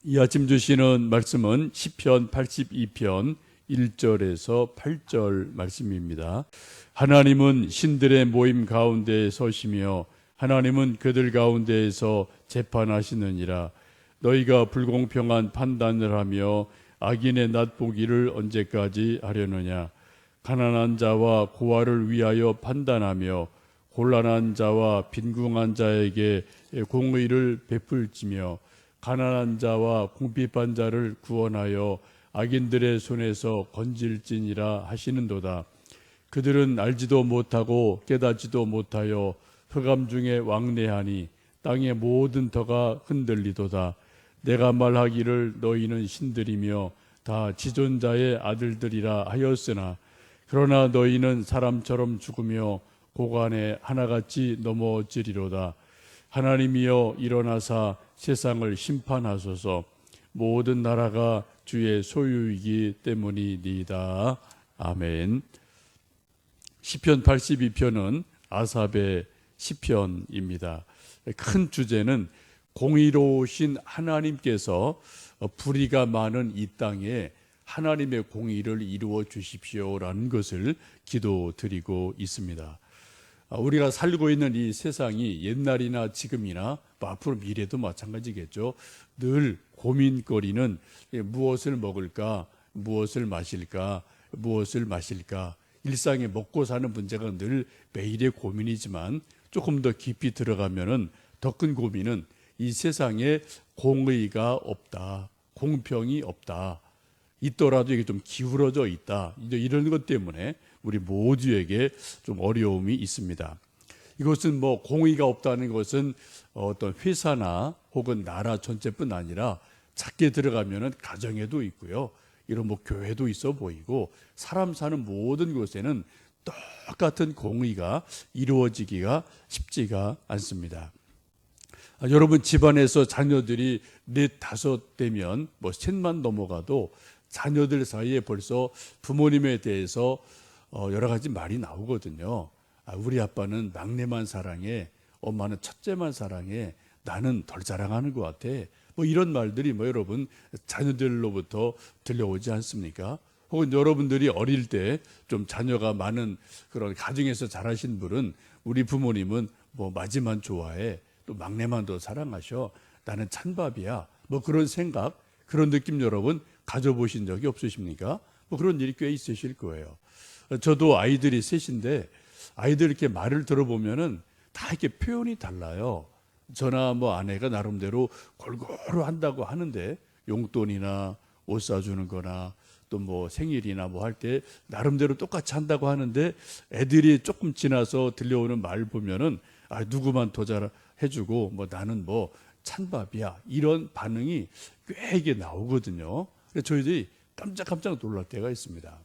이 아침 주시는 말씀은 시편 82편 1절에서 8절 말씀입니다. 하나님은 신들의 모임 가운데 서시며 하나님은 그들 가운데에서 재판하시느니라. 너희가 불공평한 판단을 하며 악인의 낫보기를 언제까지 하려느냐. 가난한 자와 고아를 위하여 판단하며 곤란한 자와 빈궁한 자에게 공의를 베풀지며 가난한 자와 궁핍한 자를 구원하여 악인들의 손에서 건질지니라 하시는도다. 그들은 알지도 못하고 깨닫지도 못하여 흑암 중에 왕래하니 땅의 모든 터가 흔들리도다. 내가 말하기를 너희는 신들이며 다 지존자의 아들들이라 하였으나 그러나 너희는 사람처럼 죽으며 고관에 하나같이 넘어지리로다. 하나님이여 일어나사 세상을 심판하소서. 모든 나라가 주의 소유이기 때문이니이다. 아멘. 시편 82편은 아삽의 시편입니다. 큰 주제는 공의로우신 하나님께서 불의가 많은 이 땅에 하나님의 공의를 이루어 주십시오라는 것을 기도드리고 있습니다. 우리가 살고 있는 이 세상이 옛날이나 지금이나 앞으로 미래도 마찬가지겠죠. 늘 고민거리는 무엇을 먹을까, 무엇을 마실까, 무엇을 마실까. 일상에 먹고 사는 문제가 늘 매일의 고민이지만 조금 더 깊이 들어가면은 더 큰 고민은 이 세상에 공의가 없다, 공평이 없다. 있더라도 이게 좀 기울어져 있다. 이런 것 때문에 우리 모두에게 좀 어려움이 있습니다. 이것은 뭐 공의가 없다는 것은 어떤 회사나 혹은 나라 전체뿐 아니라 작게 들어가면은 가정에도 있고요. 이런 뭐 교회도 있어 보이고 사람 사는 모든 곳에는 똑같은 공의가 이루어지기가 쉽지가 않습니다. 여러분 집안에서 자녀들이 4, 5대면 뭐 셋만 넘어가도 자녀들 사이에 벌써 부모님에 대해서 여러 가지 말이 나오거든요. 우리 아빠는 막내만 사랑해, 엄마는 첫째만 사랑해, 나는 덜 사랑하는 것 같아. 뭐 이런 말들이 여러분 자녀들로부터 들려오지 않습니까? 혹은 여러분들이 어릴 때 좀 자녀가 많은 그런 가정에서 자라신 분은 우리 부모님은 뭐 마지만 좋아해, 또 막내만 더 사랑하셔, 나는 찬밥이야. 뭐 그런 생각, 그런 느낌 여러분 가져보신 적이 없으십니까? 뭐 그런 일이 꽤 있으실 거예요. 저도 아이들이 셋인데 아이들 이렇게 말을 들어보면은 다 이렇게 표현이 달라요. 저나 뭐 아내가 나름대로 골고루 한다고 하는데 용돈이나 옷 사주는 거나 또 뭐 생일이나 뭐 할 때 나름대로 똑같이 한다고 하는데 애들이 조금 지나서 들려오는 말 보면은 누구만 더 잘 해주고 뭐 나는 뭐 찬밥이야 이런 반응이 꽤 이게 나오거든요. 그래서 저희들이 깜짝깜짝 놀랄 때가 있습니다.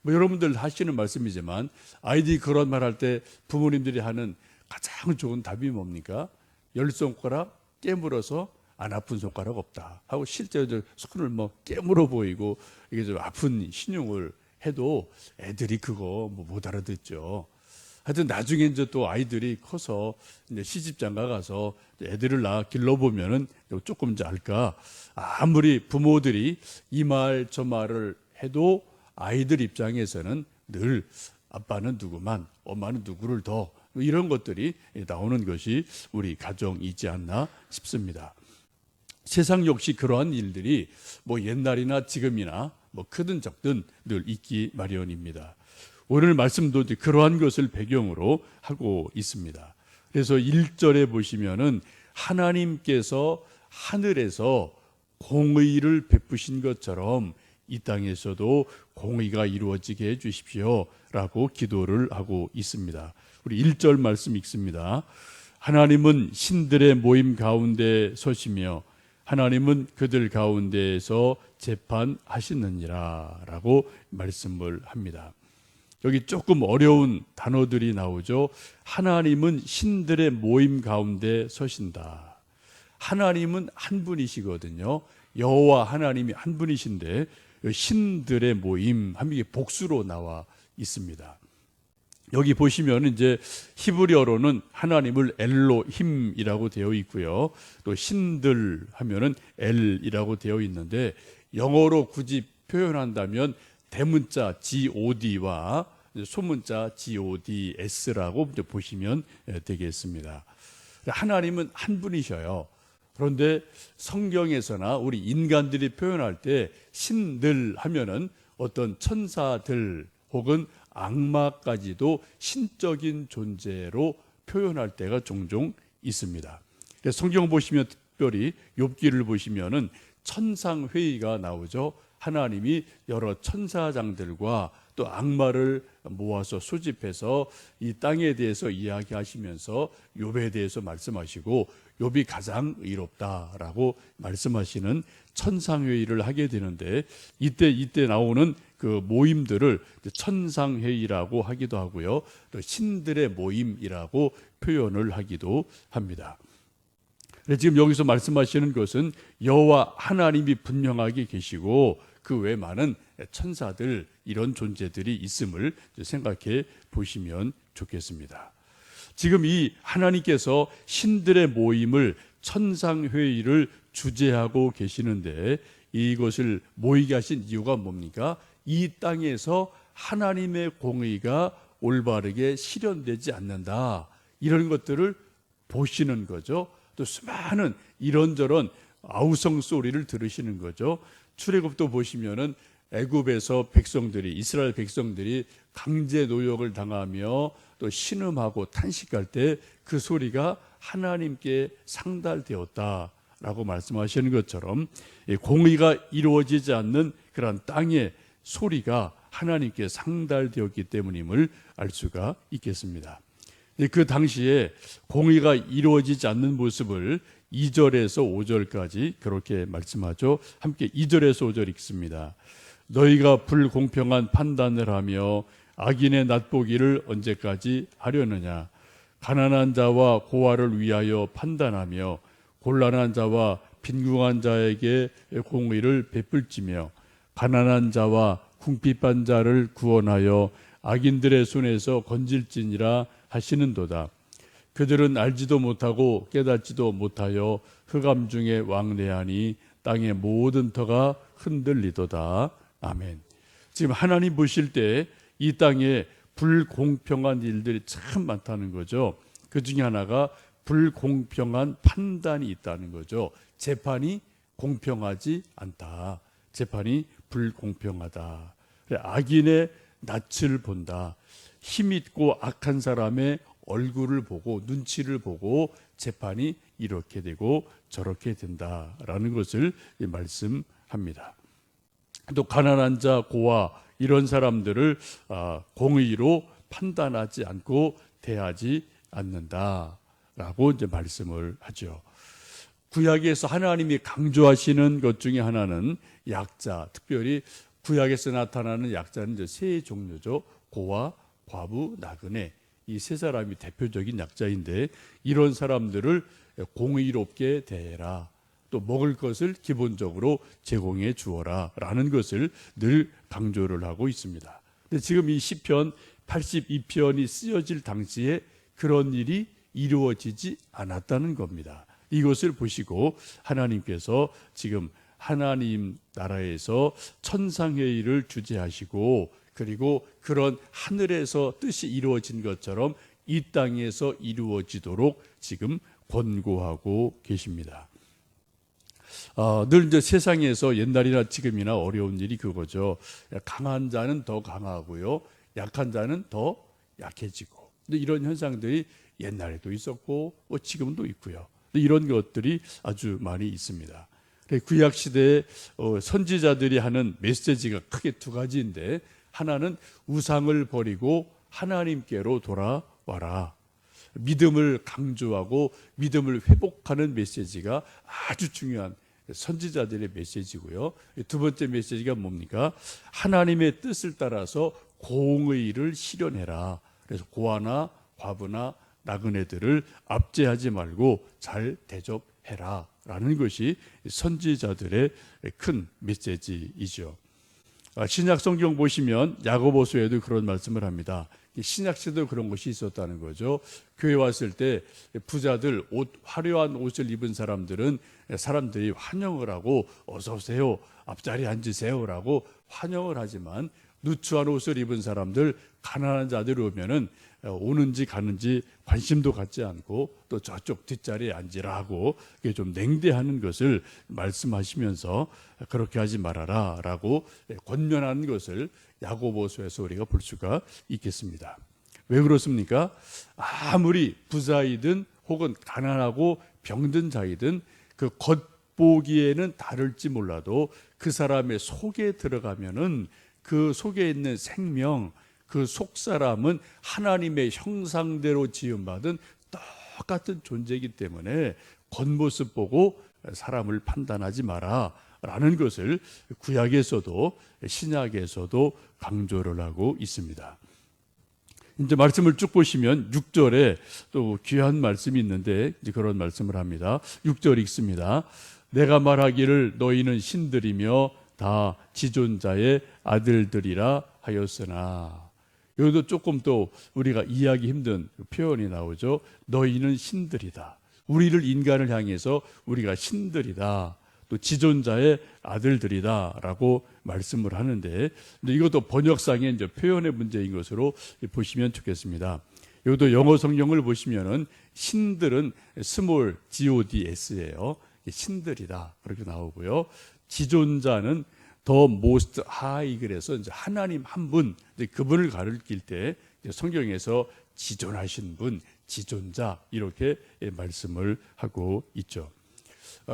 뭐 여러분들 하시는 말씀이지만 아이들이 그런 말 할 때 부모님들이 하는 가장 좋은 답이 뭡니까? 10손가락 깨물어서 안 아픈 손가락 없다 하고 실제로 손을 뭐 깨물어 보이고 이게 좀 아픈 신용을 해도 애들이 그거 뭐 못 알아듣죠. 하여튼 나중에 이제 또 아이들이 커서 이제 시집장가 가서 애들을 낳아 길러보면은 조금 이제 알까. 아무리 부모들이 이 말 저 말을 해도 아이들 입장에서는 늘 아빠는 누구만, 엄마는 누구를 더 이런 것들이 나오는 것이 우리 가정이지 않나 싶습니다. 세상 역시 그러한 일들이 뭐 옛날이나 지금이나 뭐 크든 적든 늘 있기 마련입니다. 오늘 말씀도 그러한 것을 배경으로 하고 있습니다. 그래서 1절에 보시면은 하나님께서 하늘에서 공의를 베푸신 것처럼 이 땅에서도 공의가 이루어지게 해 주십시오 라고 기도를 하고 있습니다. 우리 1절 말씀 읽습니다. 하나님은 신들의 모임 가운데 서시며 하나님은 그들 가운데에서 재판하시느니라 라고 말씀을 합니다. 여기 조금 어려운 단어들이 나오죠. 하나님은 신들의 모임 가운데 서신다. 하나님은 한 분이시거든요. 여호와 하나님이 한 분이신데 신들의 모임 하면 이게 복수로 나와 있습니다. 여기 보시면 이제 히브리어로는 하나님을 엘로힘이라고 되어 있고요. 또 신들 하면은 엘이라고 되어 있는데 영어로 굳이 표현한다면 대문자 god와 소문자 gods라고 보시면 되겠습니다. 하나님은 한 분이셔요. 그런데 성경에서나 우리 인간들이 표현할 때 신들 하면은 어떤 천사들 혹은 악마까지도 신적인 존재로 표현할 때가 종종 있습니다. 성경 보시면 특별히 욥기를 보시면은 천상회의가 나오죠. 하나님이 여러 천사장들과 또 악마를 모아서 소집해서 이 땅에 대해서 이야기하시면서 욥에 대해서 말씀하시고 욥이 가장 의롭다라고 말씀하시는 천상회의를 하게 되는데 이때 나오는 그 모임들을 천상회의라고 하기도 하고요. 또 신들의 모임이라고 표현을 하기도 합니다. 지금 여기서 말씀하시는 것은 여호와 하나님이 분명하게 계시고 그 외 많은 천사들 이런 존재들이 있음을 생각해 보시면 좋겠습니다. 지금 이 하나님께서 신들의 모임을 천상회의를 주재하고 계시는데 이것을 모이게 하신 이유가 뭡니까? 이 땅에서 하나님의 공의가 올바르게 실현되지 않는다. 이런 것들을 보시는 거죠. 또 수많은 이런저런 아우성 소리를 들으시는 거죠. 출애굽도 보시면은 애굽에서 이스라엘 백성들이 강제 노역을 당하며 또 신음하고 탄식할 때 그 소리가 하나님께 상달되었다라고 말씀하시는 것처럼 공의가 이루어지지 않는 그런 땅의 소리가 하나님께 상달되었기 때문임을 알 수가 있겠습니다. 그 당시에 공의가 이루어지지 않는 모습을 2절에서 5절까지 그렇게 말씀하죠. 함께 2절에서 5절 읽습니다. 너희가 불공평한 판단을 하며 악인의 낫보기를 언제까지 하려느냐. 가난한 자와 고아를 위하여 판단하며 곤란한 자와 빈궁한 자에게 공의를 베풀지며 가난한 자와 궁핍한 자를 구원하여 악인들의 손에서 건질지니라 하시는도다. 그들은 알지도 못하고 깨닫지도 못하여 흑암 중에 왕래하니 땅의 모든 터가 흔들리도다. 아멘. 지금 하나님 보실 때 이 땅에 불공평한 일들이 참 많다는 거죠. 그 중에 하나가 불공평한 판단이 있다는 거죠. 재판이 공평하지 않다. 재판이 불공평하다. 악인의 낯을 본다. 힘있고 악한 사람의 얼굴을 보고 눈치를 보고 재판이 이렇게 되고 저렇게 된다라는 것을 말씀합니다. 또 가난한 자, 고아 이런 사람들을 공의로 판단하지 않고 대하지 않는다라고 이제 말씀을 하죠. 구약에서 하나님이 강조하시는 것 중에 하나는 약자, 특별히 구약에서 나타나는 약자는 이제 세 종류죠. 고아, 과부, 나그네. 이 세 사람이 대표적인 약자인데 이런 사람들을 공의롭게 대해라. 또 먹을 것을 기본적으로 제공해 주어라 라는 것을 늘 강조를 하고 있습니다. 근데 지금 이 시편 82편이 쓰여질 당시에 그런 일이 이루어지지 않았다는 겁니다. 이것을 보시고 하나님께서 지금 하나님 나라에서 천상회의를 주재하시고 그리고 그런 하늘에서 뜻이 이루어진 것처럼 이 땅에서 이루어지도록 지금 권고하고 계십니다. 늘 이제 세상에서 옛날이나 지금이나 어려운 일이 그거죠. 강한 자는 더 강하고요, 약한 자는 더 약해지고. 근데 이런 현상들이 옛날에도 있었고 지금도 있고요. 이런 것들이 아주 많이 있습니다. 구약 시대에 선지자들이 하는 메시지가 크게 두 가지인데 하나는 우상을 버리고 하나님께로 돌아와라. 믿음을 강조하고 믿음을 회복하는 메시지가 아주 중요한 선지자들의 메시지고요. 두 번째 메시지가 뭡니까? 하나님의 뜻을 따라서 공의를 실현해라. 그래서 고아나 과부나 나그네들을 압제하지 말고 잘 대접해라 라는 것이 선지자들의 큰 메시지이죠. 신약 성경 보시면 야고보서에도 그런 말씀을 합니다. 신약 시대도 그런 것이 있었다는 거죠. 교회 왔을 때 부자들 화려한 옷을 입은 사람들은 사람들이 환영을 하고 어서 오세요, 앞자리에 앉으세요라고 환영을 하지만 누추한 옷을 입은 사람들, 가난한 자들이 오면은 오는지 가는지 관심도 갖지 않고 또 저쪽 뒷자리에 앉으라 하고 좀 냉대하는 것을 말씀하시면서 그렇게 하지 말아라 라고 권면하는 것을 야고보서에서 우리가 볼 수가 있겠습니다. 왜 그렇습니까? 아무리 부자이든 혹은 가난하고 병든 자이든 그 겉보기에는 다를지 몰라도 그 사람의 속에 들어가면은 그 속에 있는 생명, 그 속사람은 하나님의 형상대로 지음받은 똑같은 존재이기 때문에 겉모습 보고 사람을 판단하지 마라 라는 것을 구약에서도 신약에서도 강조를 하고 있습니다. 이제 말씀을 쭉 보시면 6절에 또 귀한 말씀이 있는데 이제 그런 말씀을 합니다. 6절 읽습니다. 내가 말하기를 너희는 신들이며 다 지존자의 아들들이라 하였으나, 여기도 조금 또 우리가 이해하기 힘든 표현이 나오죠. 너희는 신들이다. 우리를 인간을 향해서 우리가 신들이다. 또 지존자의 아들들이다 라고 말씀을 하는데, 이것도 번역상의 이제 표현의 문제인 것으로 보시면 좋겠습니다. 여기도 영어 성경을 보시면은 신들은 스몰 GODS예요. 신들이다 그렇게 나오고요. 지존자는 더 most high, 그래서 이제 하나님 한 분, 그분을 가리킬 때 성경에서 지존하신 분, 지존자 이렇게 말씀을 하고 있죠.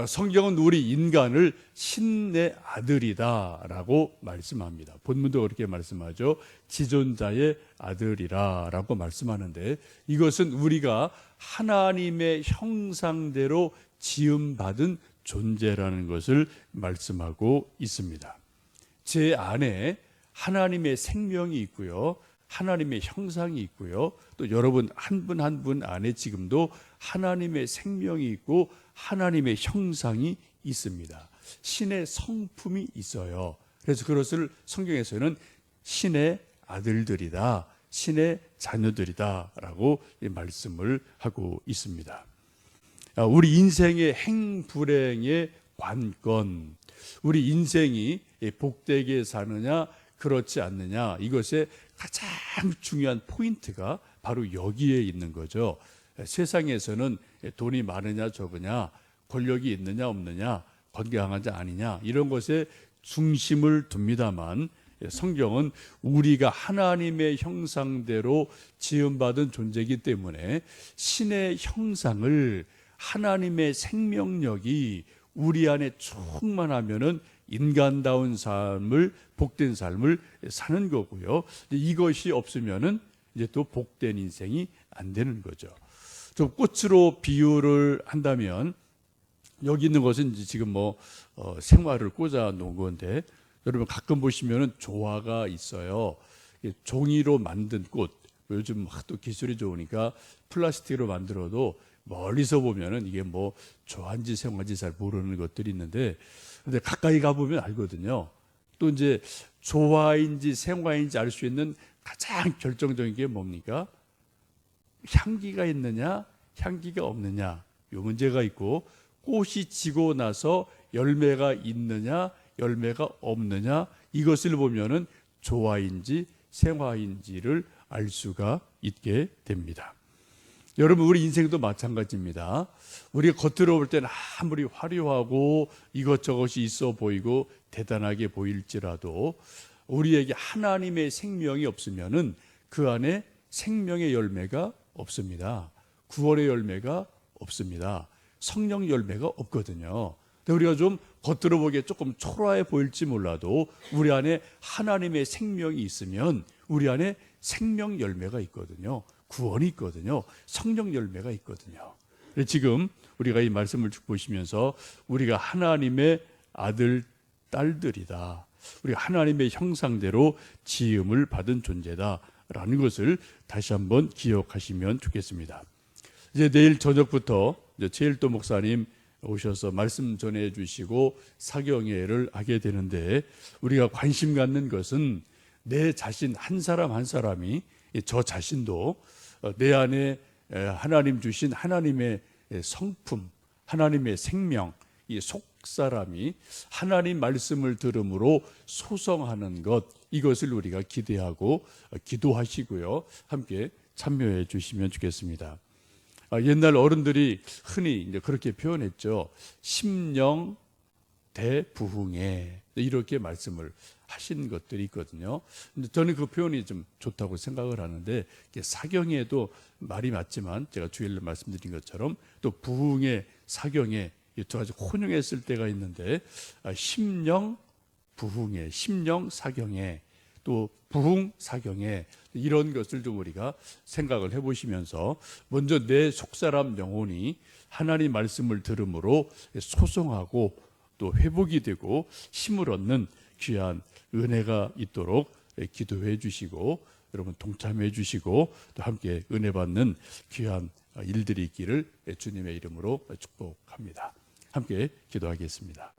성경은 우리 인간을 신의 아들이다라고 말씀합니다. 본문도 그렇게 말씀하죠. 지존자의 아들이라라고 말씀하는데, 이것은 우리가 하나님의 형상대로 지음받은 존재라는 것을 말씀하고 있습니다. 제 안에 하나님의 생명이 있고요, 하나님의 형상이 있고요, 또 여러분 한 분 한 분 안에 지금도 하나님의 생명이 있고 하나님의 형상이 있습니다. 신의 성품이 있어요. 그래서 그것을 성경에서는 신의 아들들이다, 신의 자녀들이다 라고 말씀을 하고 있습니다. 우리 인생의 행불행의 관건, 우리 인생이 복되게 사느냐 그렇지 않느냐, 이것의 가장 중요한 포인트가 바로 여기에 있는 거죠. 세상에서는 돈이 많으냐 적으냐, 권력이 있느냐 없느냐, 건강하냐 아니냐, 이런 것에 중심을 둡니다만, 성경은 우리가 하나님의 형상대로 지음받은 존재이기 때문에 신의 형상을, 하나님의 생명력이 우리 안에 충만하면은 인간다운 삶을, 복된 삶을 사는 거고요. 이것이 없으면은 이제 또 복된 인생이 안 되는 거죠. 좀 꽃으로 비유를 한다면, 여기 있는 것은 이제 지금 생화를 꽂아 놓은 건데, 여러분 가끔 보시면은 조화가 있어요. 종이로 만든 꽃, 요즘 또 기술이 좋으니까 플라스틱으로 만들어도 멀리서 보면은 이게 조화인지 생화인지 잘 모르는 것들이 있는데, 근데 가까이 가보면 알거든요. 또 이제 조화인지 생화인지 알 수 있는 가장 결정적인 게 뭡니까? 향기가 있느냐, 향기가 없느냐, 이 문제가 있고, 꽃이 지고 나서 열매가 있느냐, 열매가 없느냐, 이것을 보면은 조화인지 생화인지를 알 수가 있게 됩니다. 여러분, 우리 인생도 마찬가지입니다. 우리가 겉으로 볼 때는 아무리 화려하고 이것저것이 있어 보이고 대단하게 보일지라도 우리에게 하나님의 생명이 없으면은 그 안에 생명의 열매가 없습니다. 구원의 열매가 없습니다. 성령 열매가 없거든요. 근데 우리가 좀 겉으로 보기에 조금 초라해 보일지 몰라도 우리 안에 하나님의 생명이 있으면 우리 안에 생명 열매가 있거든요. 구원이 있거든요. 성령 열매가 있거든요. 지금 우리가 이 말씀을 쭉 보시면서 우리가 하나님의 아들, 딸들이다, 우리가 하나님의 형상대로 지음을 받은 존재다라는 것을 다시 한번 기억하시면 좋겠습니다. 이제 내일 저녁부터 최일도 목사님 오셔서 말씀 전해 주시고 사경회를 하게 되는데, 우리가 관심 갖는 것은 내 자신 한 사람 한 사람이 저 자신도 내 안에 하나님 주신 하나님의 성품, 하나님의 생명, 이 속사람이 하나님 말씀을 들음으로 소성하는 것, 이것을 우리가 기대하고 기도하시고요. 함께 참여해 주시면 좋겠습니다. 옛날 어른들이 흔히 이제 그렇게 표현했죠. 심령 대부흥에, 이렇게 말씀을 하신 것들이 있거든요. 근데 저는 그 표현이 좀 좋다고 생각을 하는데, 사경에도 말이 맞지만 제가 주일날 말씀드린 것처럼 또 부흥의 사경에 두 가지 혼용했을 때가 있는데, 심령 부흥에, 심령 사경에, 또 부흥 사경에, 이런 것을 좀 우리가 생각을 해보시면서 먼저 내 속사람 영혼이 하나님 말씀을 들음으로 소성하고 또 회복이 되고 힘을 얻는 귀한 은혜가 있도록 기도해 주시고, 여러분 동참해 주시고, 또 함께 은혜 받는 귀한 일들이 있기를 주님의 이름으로 축복합니다. 함께 기도하겠습니다.